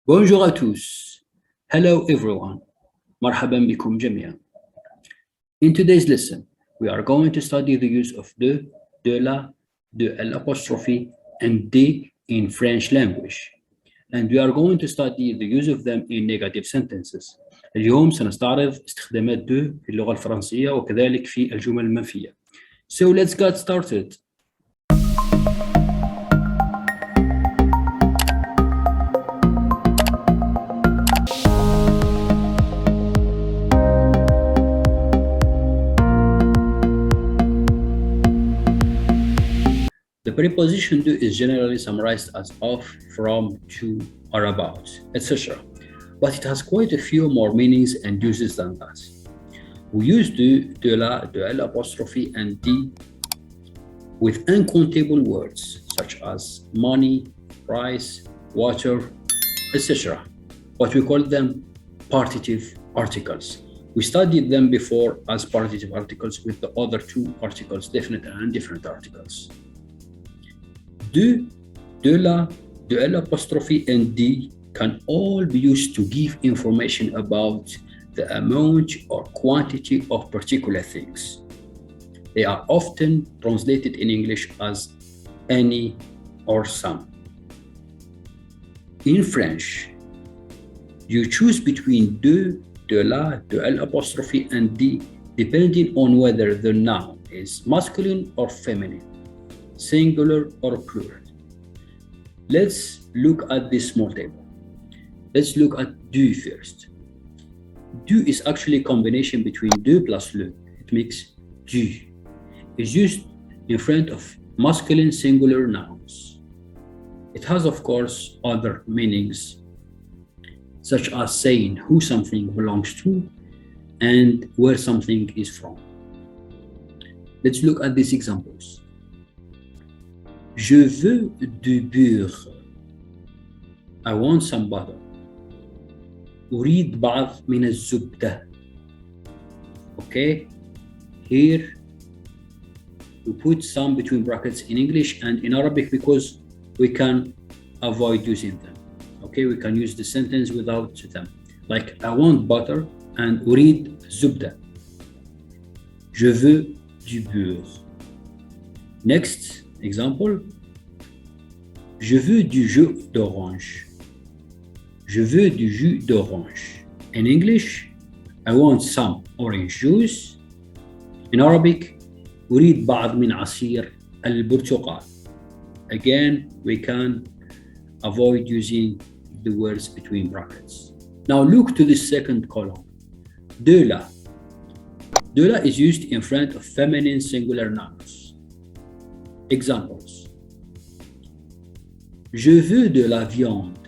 Bonjour à tous. Hello everyone. مرحبا بكم جميعا. In today's lesson, we are going to study the use of de la, de l'apostrophe, and de in French language. And we are going to study the use of them in negative sentences. اليوم سنستعرض استخدامات de في اللغة الفرنسية وكذلك في الجمل المنفية. So let's get started. The preposition do is generally summarized as of, from, to, or about, etc. But it has quite a few more meanings and uses than that. We use de la, de l'apostrophe, and de with uncountable words such as money, price, water, etc. But we call them partitive articles. We studied them before as partitive articles with the other two articles, definite and indefinite articles. De la, de l'apostrophe, and de can all be used to give information about the amount or quantity of particular things. They are often translated in English as any or some. In French, you choose between de la, de l'apostrophe, and de depending on whether the noun is masculine or feminine, singular or plural. Let's look at this small table. Let's look at du first. Du is actually a combination between de plus le. It makes du. It's used in front of masculine singular nouns. It has, of course, other meanings, such as saying who something belongs to and where something is from. Let's look at these examples. Je veux du beurre. I want some butter. أريد بعض من الزبدة. Okay, here we put some between brackets in English and in Arabic because we can avoid using them. Okay, we can use the sentence without them. Like I want butter and أريد زبدة. Je veux du beurre. Next example. Je veux du jus d'orange. Je veux du jus d'orange. In English, I want some orange juice. In Arabic, أريد بعض من عصير البرتقال. Again, we can avoid using the words between brackets. Now look to the second column. De la. De la is used in front of feminine singular nouns. Examples. Je veux de la viande.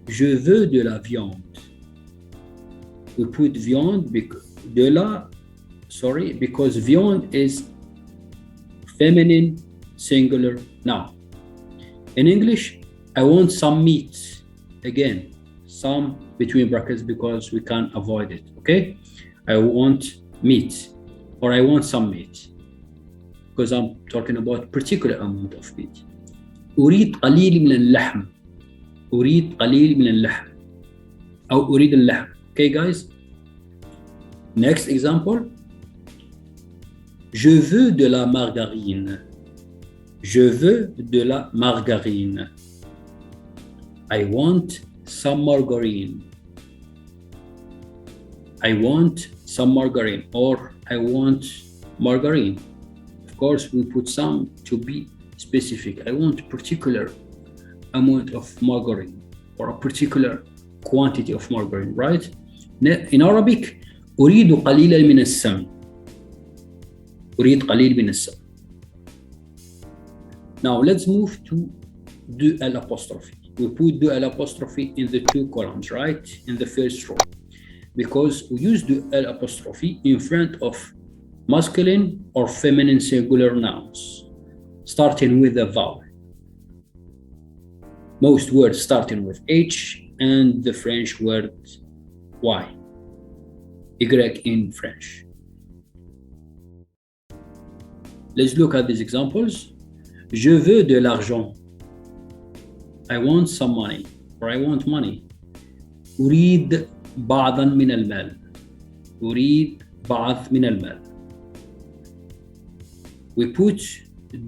Je veux de la viande. We put viande because viande is feminine singular noun. In English, I want some meat. Again, some between brackets because we can't avoid it. Okay? I want meat, or I want some meat, because I'm talking about particular amount of meat. أريد قليل من اللحم. أريد قليل من اللحم. أو أريد اللحم. Okay, guys? Next example. Je veux de la margarine. Je veux de la margarine. I want some margarine. I want some margarine, or I want margarine. Of course, we put some to be specific. I want a particular amount of margarine or a particular quantity of margarine, right? In Arabic, أريد قليلا من السمن. أريد قليل من السمن. Now let's move to de l'apostrophe. We put de l'apostrophe in the two columns, right? In the first row. Because we use de l'apostrophe in front of masculine or feminine singular nouns, starting with a vowel. Most words starting with H and the French word Y. Y in French. Let's look at these examples. Je veux de l'argent. I want some money, or I want money. أريد بعضا من المال. أريد بعض من المال. We put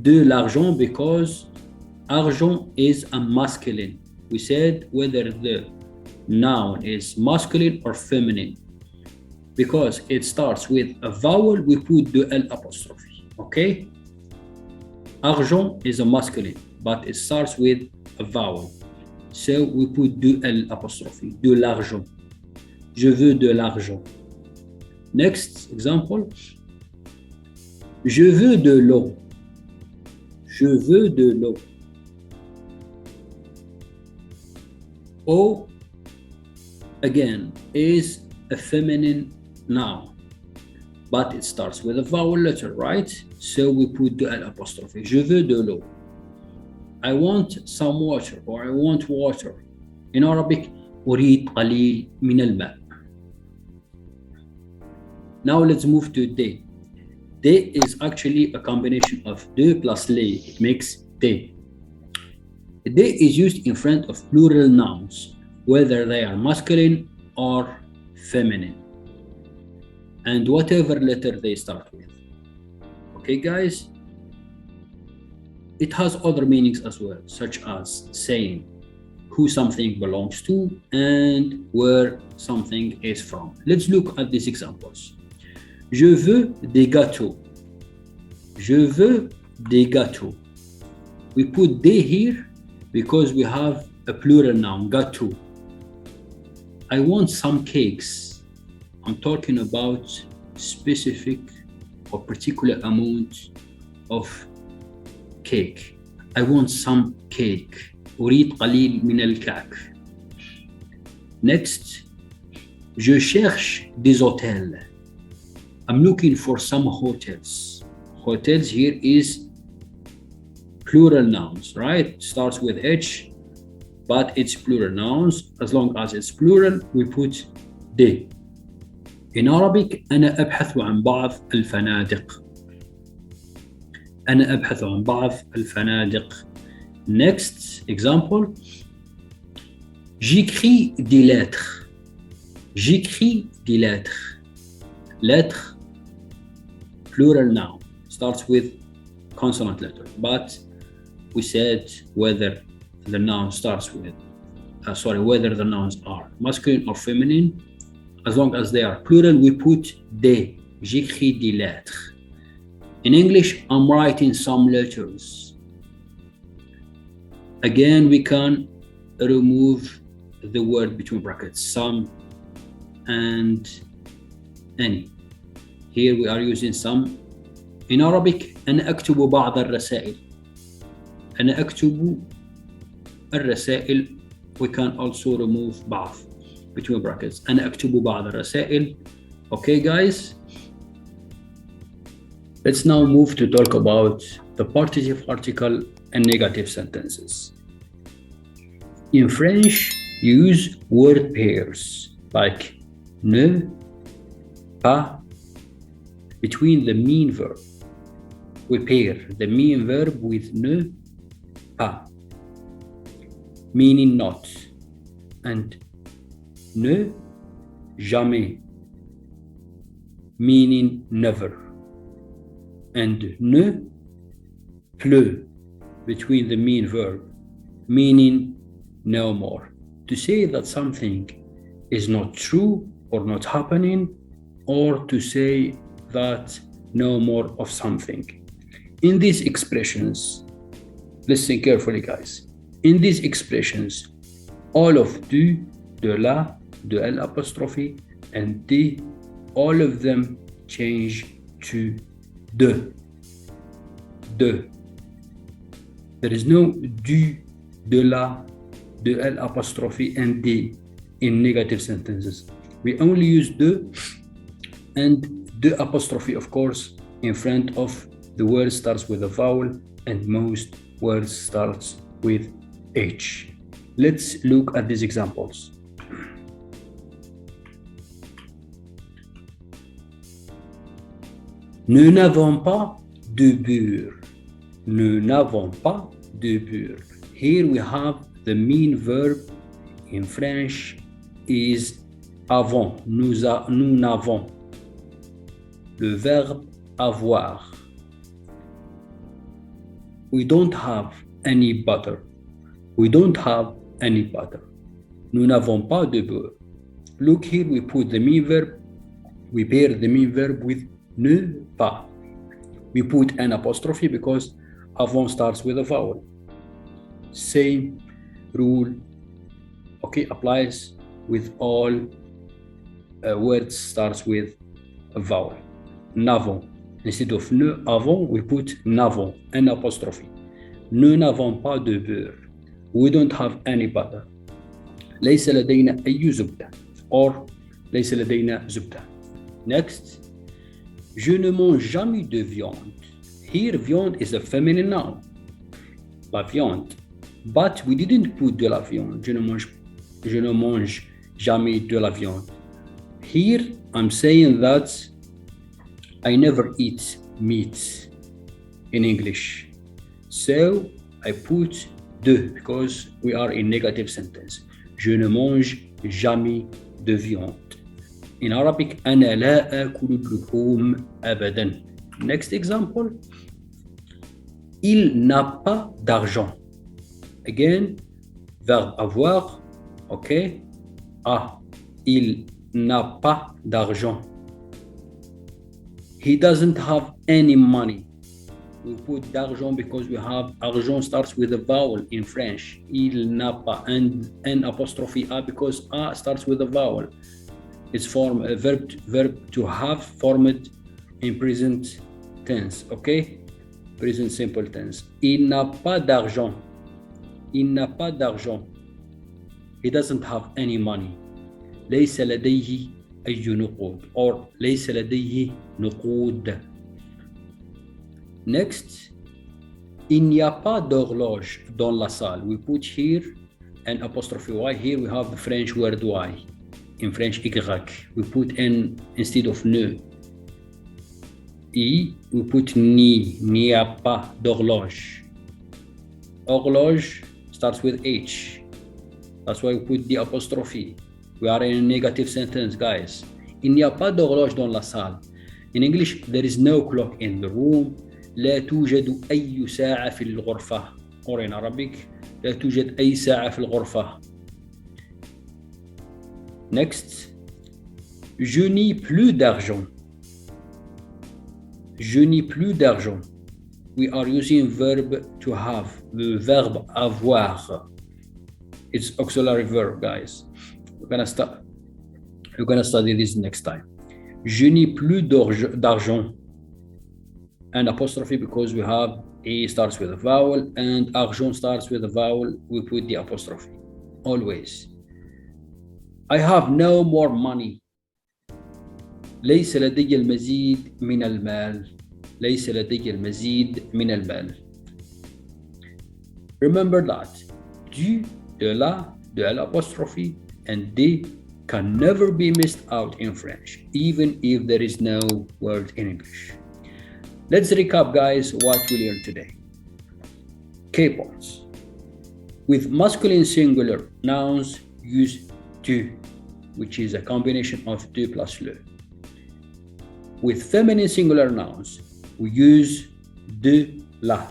de l'argent because argent is a masculine. We said whether the noun is masculine or feminine. Because it starts with a vowel, we put de L apostrophe. Okay? Argent is a masculine, but it starts with a vowel. So we put de L apostrophe, de l'argent. Je veux de l'argent. Next example. Je veux de l'eau. Je veux de l'eau. Eau, again, is a feminine noun, but it starts with a vowel letter, right? So we put the L apostrophe. Je veux de l'eau. I want some water, or I want water. In Arabic, أريد قليل من الماء. Now let's move to de. De is actually a combination of de plus le. It makes de. De is used in front of plural nouns, whether they are masculine or feminine, and whatever letter they start with. Okay, guys? It has other meanings as well, such as saying who something belongs to and where something is from. Let's look at these examples. Je veux des gâteaux. Je veux des gâteaux. We put des here because we have a plural noun, gâteau. I want some cakes. I'm talking about specific or particular amount of cake. I want some cake. أريد قليل من الكعك. Next, je cherche des hôtels. I'm looking for some hotels. Hotels here is plural nouns, right? Starts with H, but it's plural nouns. As long as it's plural, we put de. In Arabic, أنا أبحث عن بعض الفنادق. أنا أبحث عن بعض الفنادق. Next example. J'écris des lettres. J'écris des lettres. Lettres, plural noun, starts with consonant letter, but we said whether the noun starts with, whether the nouns are masculine or feminine. As long as they are plural, we put des. J'écris des lettres. In English, I'm writing some letters. Again, we can remove the word between brackets, some and any. Here we are using some. In Arabic, أنا أكتب بعض الرسائل. أنا أكتب الرسائل. We can also remove بعض between brackets. أنا أكتب بعض الرسائل. Okay, guys? Let's now move to talk about the partitive article and negative sentences. In French, use word pairs like ne, pas, between the mean verb. We pair the mean verb with ne, pas, meaning not, and ne, jamais, meaning never, and ne, plus, between the mean verb, meaning no more. To say that something is not true or not happening, or to say that no more of something. In these expressions, listen carefully, guys. In these expressions, all of du, de la, de L apostrophe, and de, all of them change to de. De. There is no du, de la, de L apostrophe, and de in negative sentences. We only use de and de apostrophe, of course, in front of the word starts with a vowel, and most words starts with H. Let's look at these examples. Nous n'avons pas de beurre. Nous n'avons pas de beurre. Here we have the mean verb in French is avons. Nous n'avons. Le verbe avoir. We don't have any butter. We don't have any butter. Nous n'avons pas de beurre. Look here, we put the mean verb. We pair the mean verb with ne pas. We put an apostrophe because avant starts with a vowel. Same rule, okay, applies with all words starts with a vowel. N'avons. Instead of ne avons, we put n'avons, an apostrophe. Nous n'avons pas de beurre. We don't have any butter. ليس لدينا أي زبدة. Or ليس لدينا زبدة. Next, je ne mange jamais de viande. Here, viande is a feminine noun. La viande. But we didn't put de la viande. Je ne mange jamais de la viande. Here, I'm saying that I never eat meat in English. So I put de because we are in negative sentence. Je ne mange jamais de viande. In Arabic, أنا لا آكل اللحوم أبداً. Next example. Il n'a pas d'argent. Again, verbe avoir. Okay. Ah, il n'a pas d'argent. He doesn't have any money. We put d'argent because we have argent starts with a vowel in French. Il n'a pas, and an apostrophe a because a starts with a vowel. It's form a verb to have formed in present tense. Okay, present simple tense. Il n'a pas d'argent. Il n'a pas d'argent. He doesn't have any money. ليس لديه أي نقود. Or ليس لديه نقود. Next, il n'y a pas d'horloge dans la salle. We put here an apostrophe y. Here we have the French word y. In French, y. We put n instead of ne. I, we put ni. N'y a pas d'horloge. Horloge starts with H. That's why we put the apostrophe. We are in a negative sentence, guys. Il n'y a pas d'horloge dans la salle. In English, there is no clock in the room. لا توجد أي ساعة في الغرفة. Or in Arabic, لا توجد أي ساعة في الغرفة. Next, je n'ai plus d'argent. Je n'ai plus d'argent. We are using verb to have, the verb avoir. It's auxiliary verb, guys. We're gonna study this next time. Je n'ai plus d'argent. An apostrophe because we have a starts with a vowel and argent starts with a vowel. We put the apostrophe always. I have no more money. ليس لدي المزيد من المال. ليس لدي المزيد من المال. Remember that du, de la, de l'apostrophe, and des can never be missed out in French, even if there is no word in English. Let's recap, guys, what we learned today. Key points. With masculine singular nouns, use tu, which is a combination of tu plus le. With feminine singular nouns, we use de, la.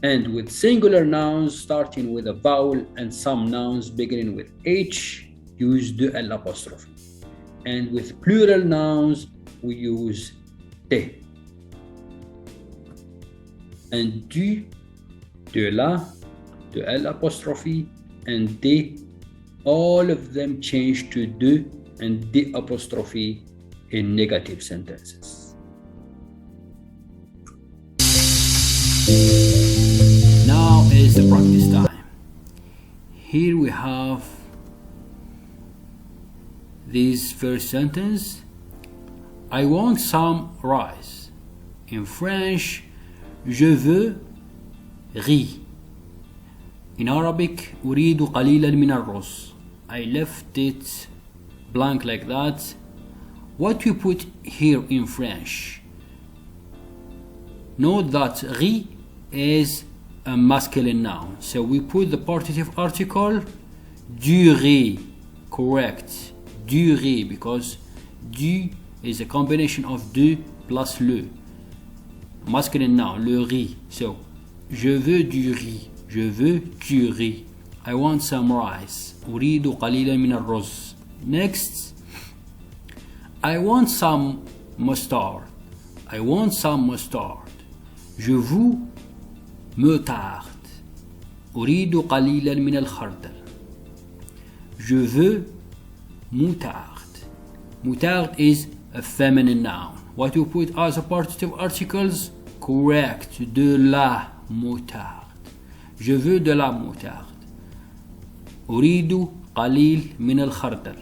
And with singular nouns starting with a vowel and some nouns beginning with H, use de l'apostrophe. And with plural nouns, we use te. And du, de la, de l'apostrophe, and de, all of them change to de and de apostrophe in negative sentences. Now is the practice time. Here we have this first sentence. I want some rice. In French, je veux riz. In Arabic, أريد قليلا من الرز. I left it blank like that. What we put here in French? Note that riz is a masculine noun. So we put the partitive article Du riz. Correct. Du riz, because du is a combination of de plus le. Masculine noun, le riz. So, je veux du riz. Je veux du riz. I want some rice. أريد قليلا من الرز. Next. I want some mustard. I want some mustard. Je veux moutarde. أريد قليلا من الخردل. Je veux moutarde. Moutarde is a feminine noun. What you put as a partitive articles? Correct. De la moutarde. Je veux de la moutarde. أريد قليل من الخردل.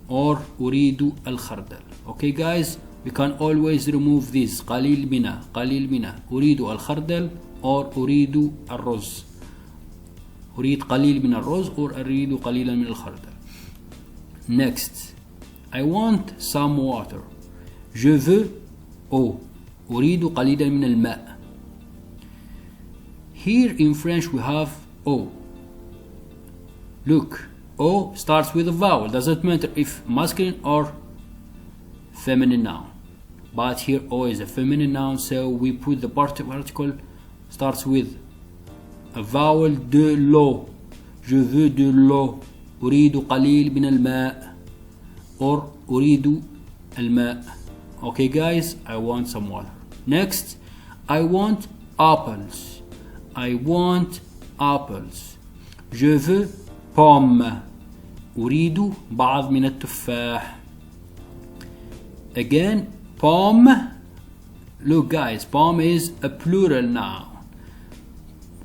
Or أريد الخردل. Okay guys, we can always remove this. قليل من أريد الخردل or أريد الرز. أريد قليل من الرز or أريد قليلا من الخردل. Next, I want some water. Je veux eau. أريد قليلا من الماء. Here in French we have eau. Look, O starts with a vowel. Doesn't matter if masculine or feminine noun. But here O is a feminine noun, so we put the partitive article starts with a vowel. De l'eau. Je veux de l'eau. أريد قليل من الماء. Or أريد الماء. Okay guys, I want some water. Next, I want apples. I want apples. Je veux pomme. أريد بعض من التفاح. Again, pomme. Look guys, pomme is a plural noun.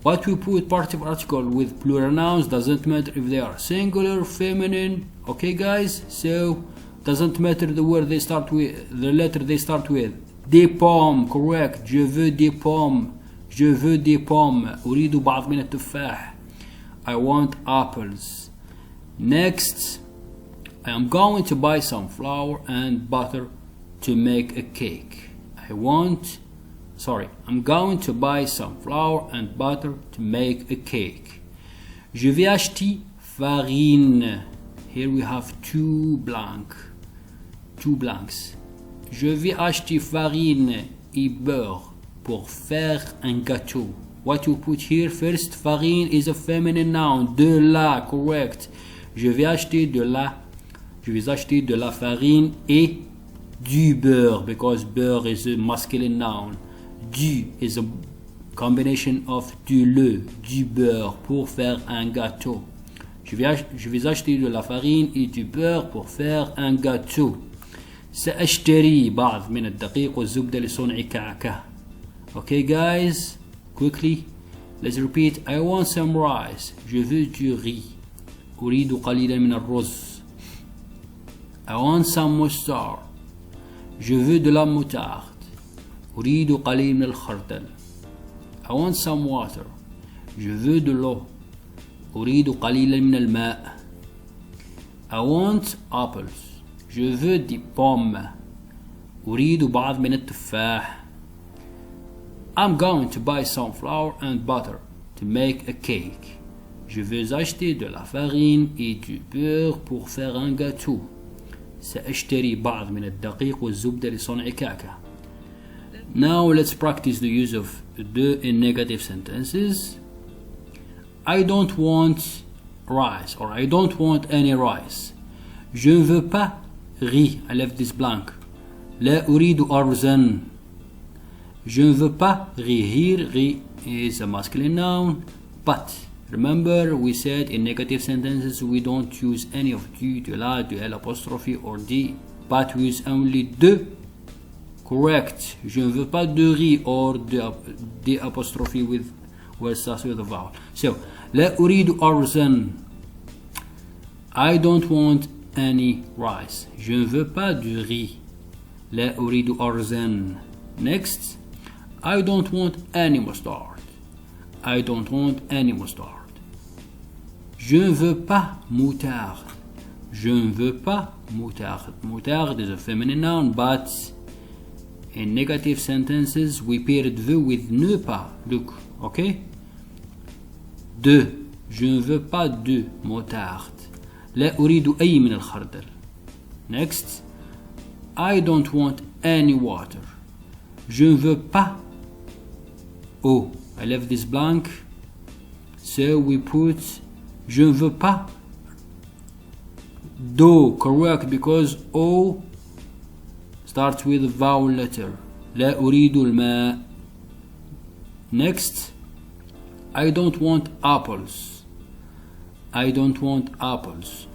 What we put partitive article with plural nouns doesn't matter if they are singular, feminine. Okay guys, so doesn't matter the word they start with, the letter they start with. Des pommes, correct. Je veux des pommes. Je veux des pommes. أريد بعض من التفاح. I want apples. Next, I am going to buy some flour and butter to make a cake. I'm going to buy some flour and butter to make a cake. Je vais acheter farine. Here we have two blanks. Je vais acheter farine et beurre pour faire un gâteau. What you put here first, farine is a feminine noun. De la, correct. Je vais acheter de la farine et du beurre, because beurre is a masculine noun. Du is a combination of du le, du beurre pour faire un gâteau. Je vais acheter de la farine et du beurre pour faire un gâteau. سأشتري بعض من الدقيق والزبدة لصنع كعكة. Okay guys, quickly, let's repeat. I want some rice. Je veux du riz. أريد قليلا من الرز. I want some mustard. Je veux de la moutarde. أريد قليل من الخردل. I want some water. Je veux de l'eau. أريد قليلا من الماء. I want apples. Je veux des pommes. أريد بعض من التفاح. I'm going to buy some flour and butter to make a cake. Je veux acheter de la farine et du beurre pour faire un gâteau. سأشتري بعض من الدقيق والزبدة لصنع كعكة. Now let's practice the use of de in negative sentences. I don't want rice, or I don't want any rice. Je ne veux pas riz. I left this blank. لا أريد أرزا. Je ne veux pas riz. Here riz is a masculine noun, but remember we said in negative sentences we don't use any of du, de la, de l apostrophe or di, but we use only de. Correct. Je ne veux pas de riz or de apostrophe with where it starts with a vowel. So لا أريد أرزا. I don't want any rice. Je ne veux pas de riz. لا أريد أرزا. Next, I don't want any mustard. I don't want any mustard. Je ne veux pas moutarde. Je ne veux pas moutarde. Moutarde is a feminine noun, but in negative sentences we paired the with ne pas. Look, okay? De Je ne veux pas de moutarde. لا أريد أي من الخردل. Next. I don't want any water. Je ne veux pas. Oh, I left this blank. So we put je ne veux pas d'eau. Correct, because O starts with vowel letter. لا أريد الماء. Next. I don't want apples. I don't want apples.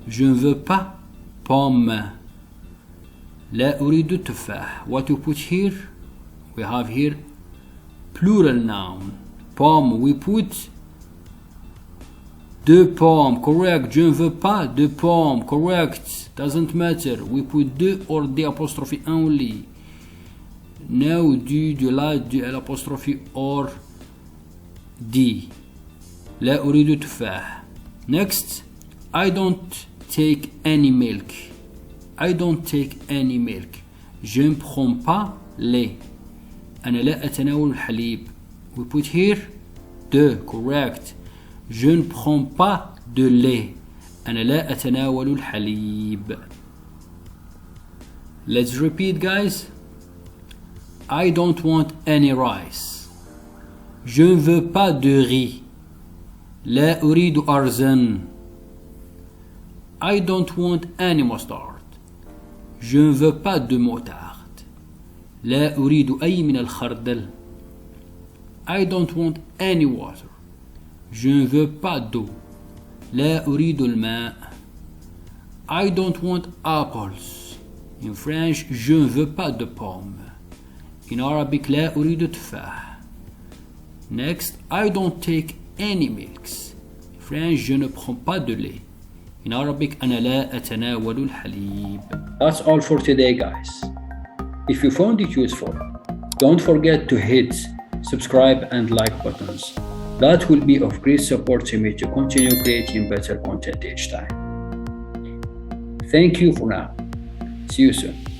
Je ne veux pas pomme. لا أريد التفاح. What you put here? We have here plural noun. Pomme. We put de pommes. Correct. Je ne veux pas de pommes. Correct. Doesn't matter. We put de or the apostrophe only. No du, de la, de l'apostrophe or D. لا أريد تفاح. Next. I don't take any milk. I don't take any milk. Je ne prends pas lait. أنا لا أتناول الحليب. We put here de. Correct. Je ne prends pas de lait. أنا لا أتناول الحليب. Let's repeat, guys. I don't want any rice. Je ne veux pas de riz. لا أريد أرزا. I don't want any mustard. Je ne veux pas de moutarde. لا أريد أي من الخردل. I don't want any water. Je ne veux pas d'eau. لا أريد الماء. I don't want apples. In French, je ne veux pas de pommes. In Arabic, لا أريد تفاح. Next, I don't take any milks. In French, je ne prends pas de lait. In Arabic, أنا لا أتناول الحليب. That's all for today, guys. If you found it useful, don't forget to hit subscribe and like buttons. That will be of great support to me to continue creating better content each time. Thank you for now. See you soon.